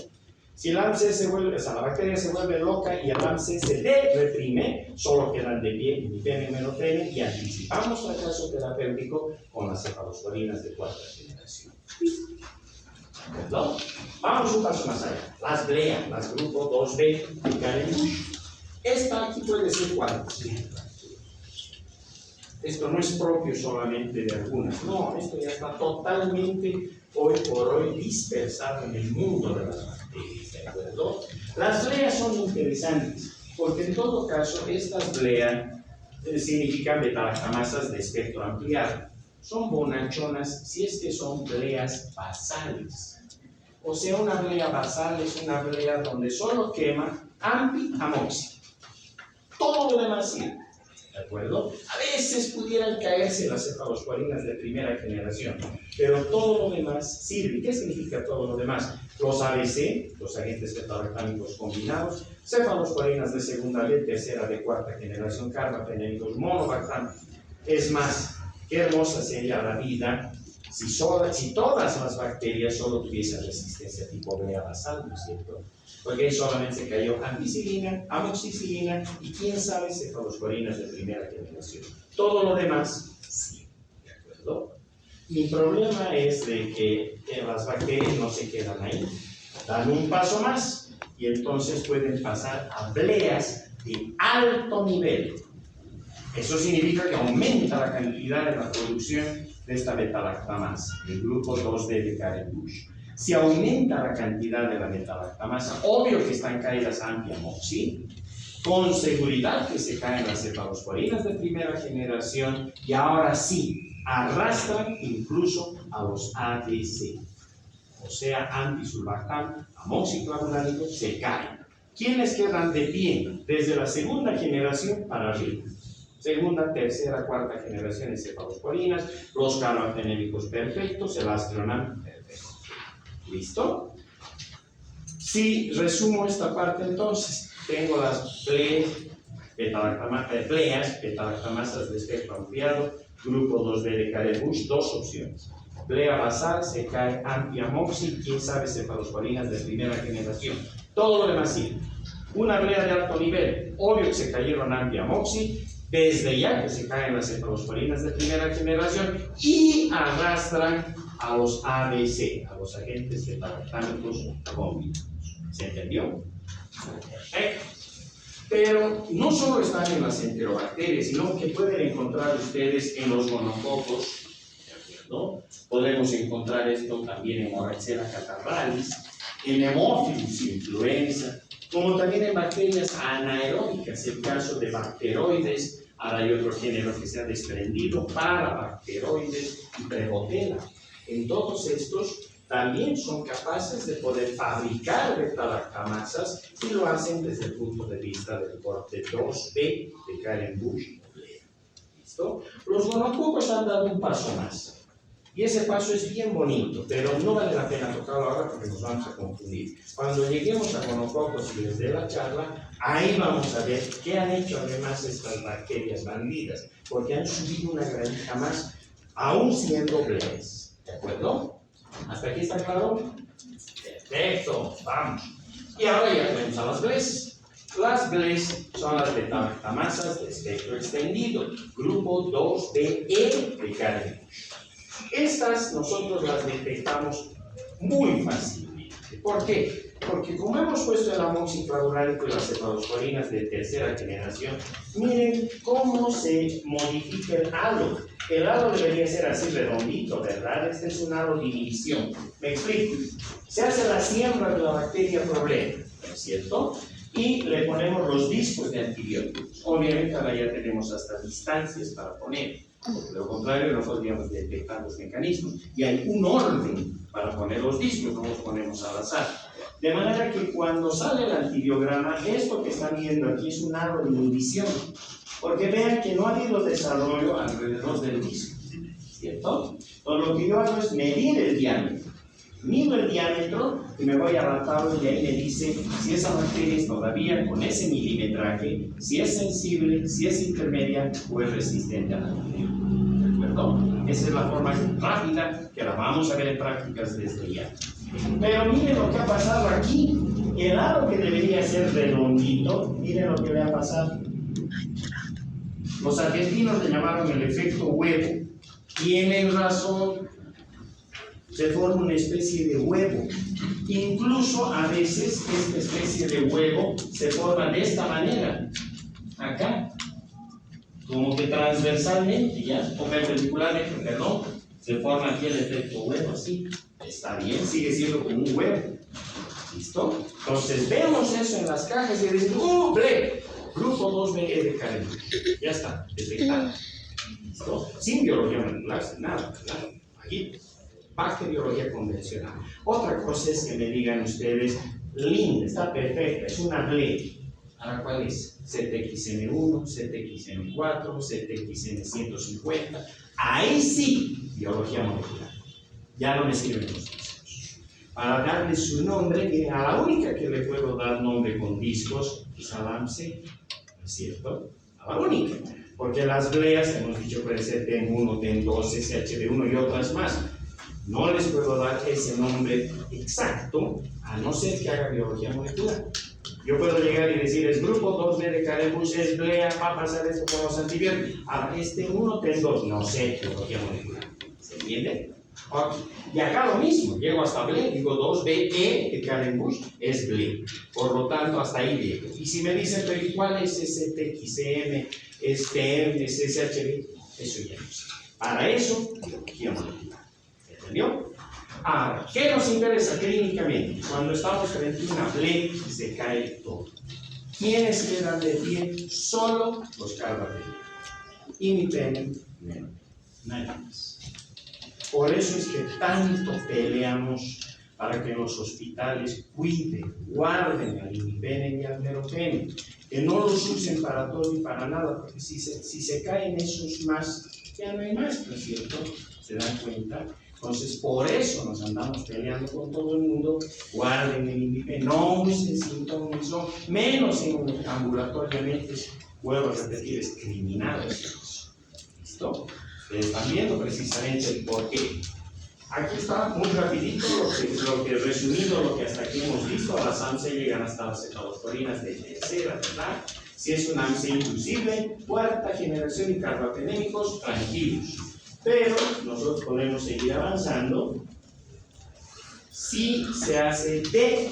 Si el AMSE se vuelve, o sea, la bacteria se vuelve loca y el AMSE se reprime, solo quedan de pie imipenem, meropenem, y anticipamos fracaso terapéutico con las cefalosporinas de cuarta generación. ¿No? Vamos un paso más allá. Las BLEA, las grupo 2B, esta aquí puede ser cualquier. Esto no es propio solamente de algunas, no, esto ya está totalmente hoy por hoy dispersado en el mundo de las bacterias, ¿de acuerdo? Las BLEA son interesantes, porque en todo caso estas BLEA significan beta-lactamasas de espectro ampliado. Son bonachonas si es que son BLEAs basales. O sea, una BLEA basal es una BLEA donde solo quema ampi-amoxi. Todo lo demás sirve. ¿De acuerdo? A veces pudieran caerse las cefalosporinas de primera generación, pero todo lo demás sirve. ¿Qué significa todo lo demás? Los ABC, los agentes beta-lactámicos combinados, cefalosporinas de segunda B, tercera B, cuarta generación, carbapenémicos, monobactam. Es más, qué hermosa sería la vida si todas las bacterias solo tuviesen resistencia tipo B a la sal, ¿no es cierto? Porque ahí solamente se cayó ampicilina, amoxicilina y quién sabe cefalosporinas de primera generación. Todo lo demás, sí, ¿de acuerdo? Mi problema es de que las bacterias no se quedan ahí, dan un paso más y entonces pueden pasar a bleas de alto nivel. Eso significa que aumenta la cantidad de la producción de esta beta-lactamasa, el grupo 2D de Karen-Busch. Si aumenta la cantidad de la beta-lactamasa, obvio que están caídas ampia-moxi, con seguridad que se caen las cefalosporinas de primera generación y ahora sí, arrastran incluso a los ADC, o sea, antisulbactam, amoxiclavulánico, se caen. ¿Quiénes quedan de pie desde la segunda generación para arriba? Segunda, tercera, cuarta generación de cefalosporinas, los carbapenémicos perfectos, el astronam perfecto. ¿Listo? Si resumo esta parte entonces, tengo las bleas beta-lactamasas de espectro ampliado, grupo 2D de Karen-Busch, dos opciones. Blea basal, se cae ampia-moxi, quién sabe cefalosporinas de primera generación. Todo lo demás sí. Una blea de alto nivel, obvio que se cayeron ampia-moxi, desde ya que se caen las cefalosporinas de primera generación y arrastran a los ABC, a los agentes beta-lactámicos combinados. ¿Se entendió? Perfecto. Pero no solo están en las enterobacterias, sino que pueden encontrar ustedes en los gonococos, ¿de acuerdo? Podemos encontrar esto también en Moraxella catarralis, en Haemophilus influenza, como también en bacterias anaeróbicas, el caso de bacteroides. Ahora hay otro género que se ha desprendido para bacteroides y prebotela. En todos estos también son capaces de poder fabricar beta-lactamasas y lo hacen desde el punto de vista del corte 2B de Karen-Busch. ¿Listo? Los gonococos han dado un paso más. Y ese paso es bien bonito, pero no vale la pena tocarlo ahora porque nos vamos a confundir. Cuando lleguemos a gonococos y les dé la charla, ahí vamos a ver qué han hecho además estas bacterias bandidas, porque han subido una granita más, aún siendo bleas. ¿De acuerdo? ¿Hasta aquí está claro? Perfecto, vamos. Y ahora ya tenemos a las bleas. Las bleas son las beta-lactamasas de espectro extendido, grupo 2BE de Karen-Busch. Estas nosotros las detectamos muy fácilmente. ¿Por qué? Porque como hemos puesto el amoxiclavulánico y las cefalosporinas de tercera generación, miren cómo se modifica el halo. El halo debería ser así redondito, ¿verdad? Este es un halo de inhibición. Me explico. Se hace la siembra de la bacteria problema, ¿no es cierto? Y le ponemos los discos de antibióticos. Obviamente ahora ya tenemos hasta distancias para poner. De lo contrario, no podríamos detectar los mecanismos. Y hay un orden para poner los discos, no los ponemos al azar. De manera que cuando sale el antibiograma, esto que están viendo aquí es un halo de inhibición. Porque vean que no ha habido desarrollo alrededor del disco, ¿cierto? Entonces lo que yo hago es medir el diámetro. Mido el diámetro y me voy a la tabla y ahí me dice si esa bacteria es todavía con ese milimetraje, si es sensible, si es intermedia o es resistente al antibiótico. ¿De acuerdo? Esa es la forma rápida que la vamos a ver en prácticas desde ya. Pero miren lo que ha pasado aquí. El halo que debería ser redondito, miren lo que le ha pasado. Los argentinos le llamaron el efecto huevo. Tienen razón. Se forma una especie de huevo. Incluso a veces esta especie de huevo se forma de esta manera. Acá. Como que transversalmente, ya, o perpendicularmente, perdón. Se forma aquí el efecto huevo, así. Está bien, sigue siendo como un huevo. ¿Listo? Entonces vemos eso en las cajas y decimos, ¡ble! Grupo 2B de Karen-Busch. Ya está, detectado. ¿Listo? Sin biología molecular, sin nada, ¿verdad? Aquí. Bacteriología convencional. Otra cosa es que me digan ustedes, linda, está perfecta, es una ble. ¿Ahora cuál es? ZXN1, ZXN4, ZXN150. Ahí sí, biología molecular. Ya no me sirven los discos. Para darle su nombre, que a la única que le puedo dar nombre con discos es a la AMC, ¿no es cierto? A la única. Porque las bleas, hemos dicho, puede ser TEN1, TEN2, SHB1 y otras más. No les puedo dar ese nombre exacto, a no ser que haga biología molecular. Yo puedo llegar y decir, es grupo 2B de Carebush, es blea, va a pasar esto con los antibióticos. Ahora, este 1, TEN2, no sé, biología molecular. ¿Se entiende? Okay. Y acá lo mismo, llego hasta blea, digo 2BE de Carebush, es blea. Por lo tanto, hasta ahí llego. Y si me dicen, pero ¿cuál es ese TXM, este es SHB? Eso ya no sé. Para eso, biología molecular. ¿Entendió? Ahora, ¿qué nos interesa clínicamente? Cuando estamos frente a una ble, se cae todo. ¿Quiénes quedan de pie? Solo los carbapenemas. Imipenem, menos. Nadie más. Por eso es que tanto peleamos para que en los hospitales cuiden, guarden al imipenem y al meropenem. Que no los usen para todo y para nada, porque si se caen esos más, ya no hay más, ¿no es cierto? ¿Se dan cuenta? Entonces, por eso nos andamos peleando con todo el mundo. Guarden el imipenem, no usen sintomatología, menos en ambulatoriamente, vuelvo a repetir, es criminal eso. ¿Listo? Ustedes están viendo precisamente el porqué. Aquí está muy rapidito lo que resumido, lo que hasta aquí hemos visto. A las AMC llegan hasta las cefalosporinas de tercera, ¿verdad? Si es una AMC inclusive, cuarta generación y carbapenémicos, tranquilos. Pero nosotros podemos seguir avanzando. Si se hace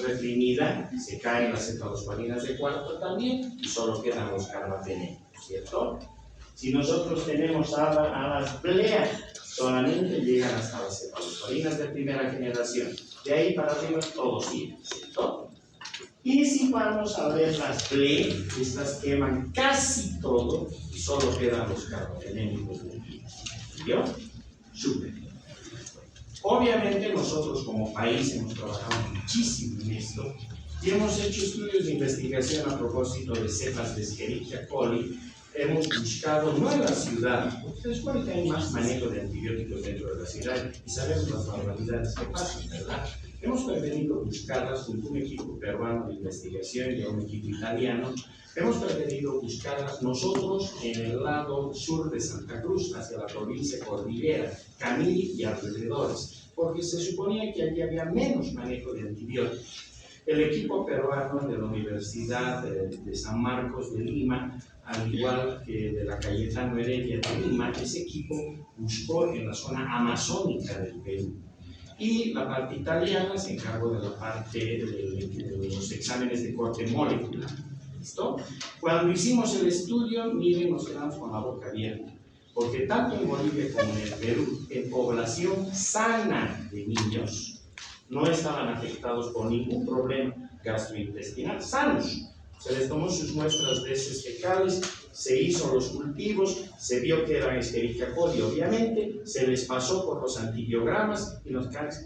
reprimida, se caen las cefalosporinas de cuarta también y solo quedan los carbapenémicos, ¿cierto? Si nosotros tenemos a las blea, solamente llegan hasta las cefalosporinas de primera generación. De ahí para arriba todo sigue, ¿cierto? Y si vamos a ver las ble, estas queman casi todo y solo quedan los carbapenémicos de aquí. ¿Vio? Súper. Obviamente nosotros como país hemos trabajado muchísimo en esto y hemos hecho estudios de investigación a propósito de cepas de Escherichia coli. Hemos buscado, no en la ciudad, porque se supone que hay más manejo de antibióticos dentro de la ciudad y sabemos las barbaridades que pasan, ¿verdad? Hemos preferido buscarlas junto a un equipo peruano de investigación y a un equipo italiano. Hemos preferido buscarlas nosotros en el lado sur de Santa Cruz, hacia la provincia cordillera, Camiri y alrededores, porque se suponía que allí había menos manejo de antibióticos. El equipo peruano de la Universidad de San Marcos de Lima, al igual que de la Cayetano Heredia de Lima, ese equipo buscó en la zona amazónica del Perú. Y la parte italiana se encargó de la parte de los exámenes de corte molecular. ¿Listo? Cuando hicimos el estudio, miren, nos quedamos con la boca abierta. Porque tanto en Bolivia como en el Perú, en población sana de niños, no estaban afectados por ningún problema gastrointestinal, sanos. Se les tomó sus muestras de heces fecales, se hizo los cultivos, se vio que eran Escherichia coli, obviamente, se les pasó por los antibiogramas y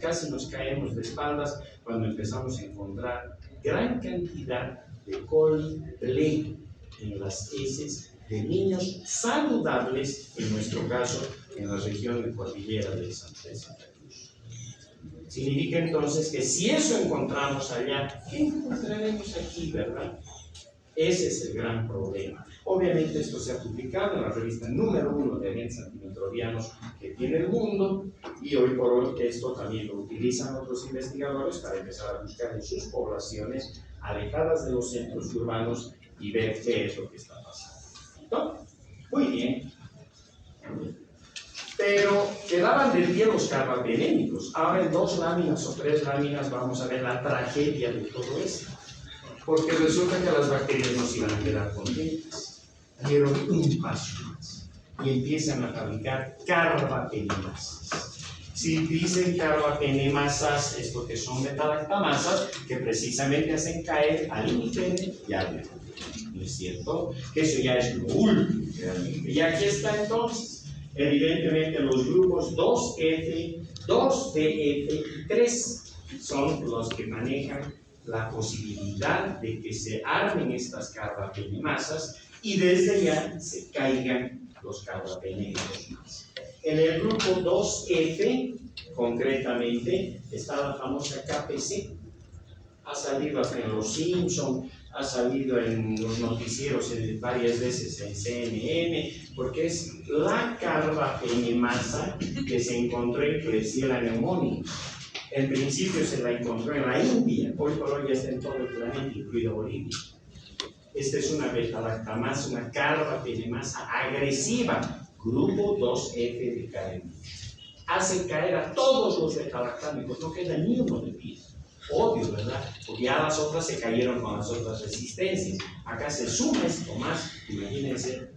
casi nos caemos de espaldas cuando empezamos a encontrar gran cantidad de coli ble en las heces de niños saludables, en nuestro caso, en la región de cordillera de Santa Cruz. Significa entonces que si eso encontramos allá, ¿qué encontraremos aquí, verdad? Ese es el gran problema. Obviamente esto se ha publicado en la revista número 1 de agentes antimicrobianos que tiene el mundo, y hoy por hoy esto también lo utilizan otros investigadores para empezar a buscar en sus poblaciones alejadas de los centros urbanos y ver qué es lo que está pasando. ¿No? Muy bien. Pero quedaban de pie los carbapenémicos. Ahora en 2 láminas o 3 láminas vamos a ver la tragedia de todo esto. Porque resulta que las bacterias no se iban a quedar contentas. Dieron un paso más y empiezan a fabricar carbapenemasas. Si dicen carbapenemasas es porque son metalactamasas que precisamente hacen caer al imipenem y al meropenem. ¿No es cierto? Que eso ya es lo último realmente. Y aquí está entonces, evidentemente los grupos 2F, 2DF y 3 son los que manejan la posibilidad de que se armen estas carbapenemasas y desde ya se caigan los carbapenémicos más. En el grupo 2F, concretamente, está la famosa KPC. Ha salido hasta en Los Simpson, ha salido en los noticieros varias veces en CNN, porque es la carbapenemasa que se encontró en Klebsiella pneumoniae. En principio se la encontró en la India, hoy por hoy ya está en todo el planeta, incluido Bolivia. Esta es una beta-lactamasa, una carbapenemasa agresiva, grupo 2F de cadena. Hace caer a todos los beta-lactámicos, no queda ni uno de pie. Obvio, ¿verdad? Porque ya las otras se cayeron con las otras resistencias. Acá se suma esto más, imagínense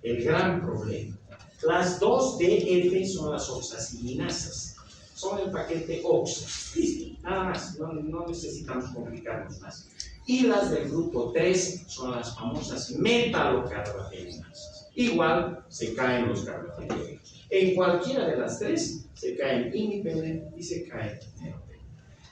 el gran problema. Las 2DF son las oxacilinasas, son el paquete OXA. Listo, nada más, no necesitamos complicarnos más. Y las del grupo 3 son las famosas metalocarbapenemasas. Igual se caen los carbapenémicos. En cualquiera de las tres se caen imipenem y se caen neopenem.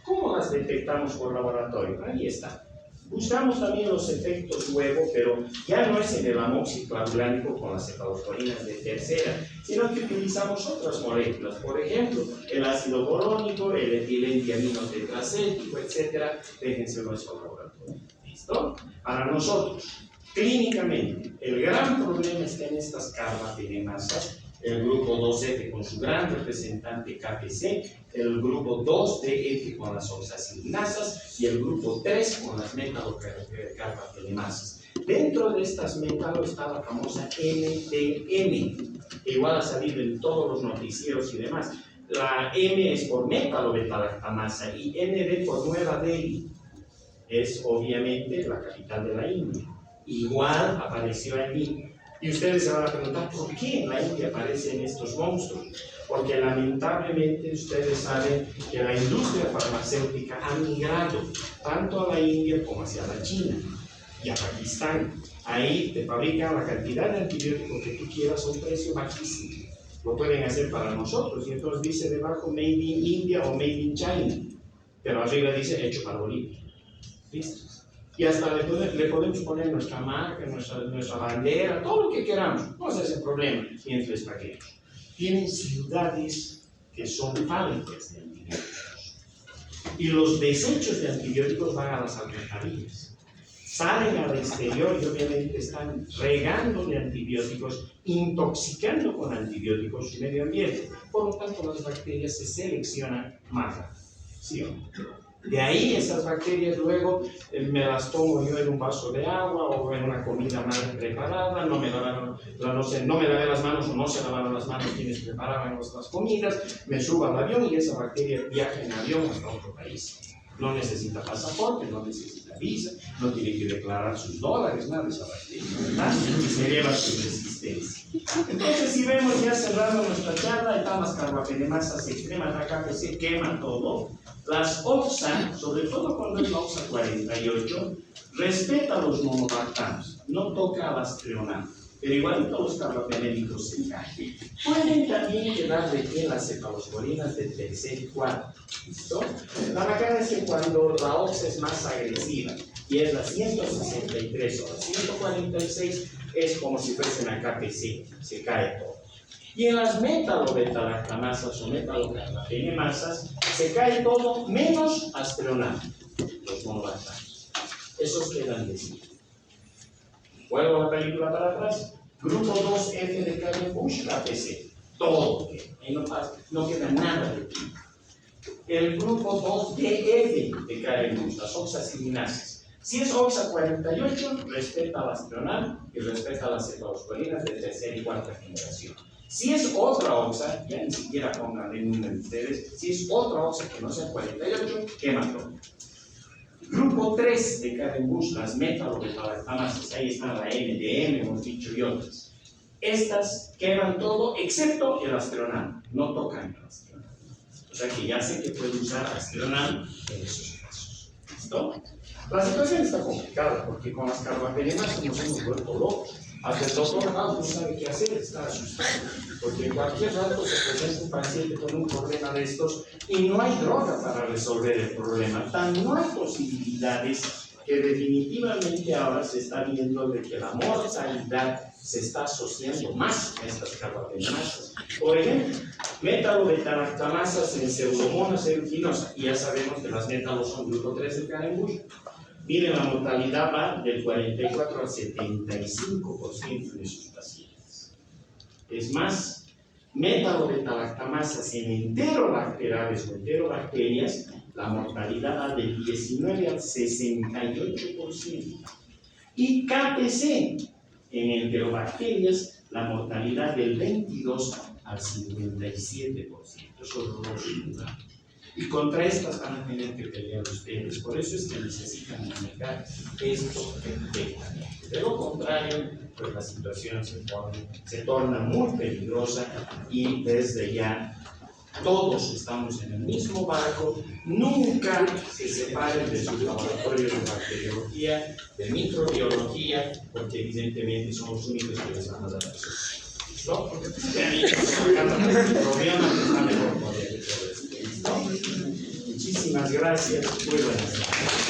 ¿Cómo las detectamos por laboratorio? Ahí está. Buscamos también los efectos luego, pero ya no es en el amoxiclavulánico con las cefalosporinas de tercera, sino que utilizamos otras moléculas, por ejemplo, el ácido borónico, el etilentiaminotetracético, etc. Déjenselo eso al laboratorio. ¿Listo? Para nosotros, clínicamente, el gran problema está en estas carbapenemasas, el grupo 2F con su gran representante KPC, el grupo 2DF con las oxacilinasas y el grupo 3 con las metalocarbapenemasas. Dentro de estas metalo está la famosa MDM, que igual ha salido en todos los noticieros y demás. La M es por metalo-beta-lactamasa y ND por Nueva Delhi. Es obviamente la capital de la India. Igual apareció allí. Y ustedes se van a preguntar, ¿por qué en la India aparecen estos monstruos? Porque lamentablemente ustedes saben que la industria farmacéutica ha migrado tanto a la India como hacia la China y a Pakistán. Ahí te fabrican la cantidad de antibióticos que tú quieras a un precio bajísimo. Lo pueden hacer para nosotros y entonces dice debajo Made in India o Made in China, pero arriba dice hecho para Bolivia. ¿Listo? Y hasta le podemos poner nuestra marca, nuestra bandera, todo lo que queramos. No es ese problema mientras paguemos. Tienen ciudades que son fábricas de antibióticos. Y los desechos de antibióticos van a las alcantarillas. Salen al exterior y obviamente están regando de antibióticos, intoxicando con antibióticos su medio ambiente. Por lo tanto, las bacterias se seleccionan más rápido. ¿Sí o no? De ahí esas bacterias luego me las tomo yo en un vaso de agua o en una comida mal preparada, no me lavé las manos o no se lavaron las manos quienes preparaban nuestras comidas, me subo al avión y esa bacteria viaja en avión hasta otro país. No necesita pasaporte, no necesita visa, no tiene que declarar sus dólares, nada de esa bacteria, ¿verdad? Y se lleva su resistencia. Entonces, si vemos ya cerrando nuestra charla, están las carbapenemasas extremas, acá que se quema todo. Las OXA, sobre todo cuando es la OXA 48, respeta a los monolactanos, no toca a las treonanas, pero igualito los carbapenémicos se caen. Pueden también quedar de pie las cefalosporinas de tercer y cuarto. ¿Listo? La bacana es que cuando la OXA es más agresiva y es la 163 o la 146, es como si fuese una KPC, se cae todo. Y en las metalo-beta-lactamasas o metalocarbapenemasas se cae todo menos astreonato, los monolactanos. Esos quedan de sí. Vuelvo a la película para atrás. Grupo 2F de Karen-Busch, KPC. Todo queda. Ahí no queda nada de ti. El grupo 2DF de Karen-Busch, las oxacilinasas. Si es OXA 48, respeta al astreonal y respeta las cefalosporinas de tercera y cuarta generación. Si es otra OXA, ya ni siquiera pongan en uno de ustedes, si es otra OXA que no sea 48, quema todo. Grupo 3 de Karen-Busch, las metalo-beta-lactamasas, ahí está la MDM, hemos dicho, y otras. Estas queman todo excepto el astreonal, no tocan el astreonal. O sea que ya sé que puedo usar astreonal en esos casos. ¿Listo? La situación está complicada porque con las carbapenemasas nos hemos vuelto locos. Hasta el doctor no sabe qué hacer, está asustado, porque en cualquier rato se presenta un paciente con un problema de estos y no hay droga para resolver el problema. No hay posibilidades que definitivamente ahora se está viendo de que la mortalidad se está asociando más a estas carbapenasas. Por ejemplo, metalobeta-lactamasas en pseudomonas aeruginosa, y ya sabemos que las métalos son grupo 3 del carembullo. Miren, la mortalidad va del 44 al 75% de sus pacientes. Es más, metalobeta-lactamasas en enterobacterales o enterobacterias, la mortalidad va del 19 al 68%. Y KPC en enterobacterias, la mortalidad del 22 al 57%. Eso es lo. Y contra estas van a tener que pelear ustedes. Por eso es que necesitan manejar esto perfectamente. De lo contrario, pues la situación se torna muy peligrosa y desde ya todos estamos en el mismo barco. Nunca se separen de sus laboratorios de bacteriología, de microbiología, porque evidentemente son los únicos que les van a dar eso. ¿No? Porque el problema está mejor poder. Muchísimas gracias. Muy buenas tardes.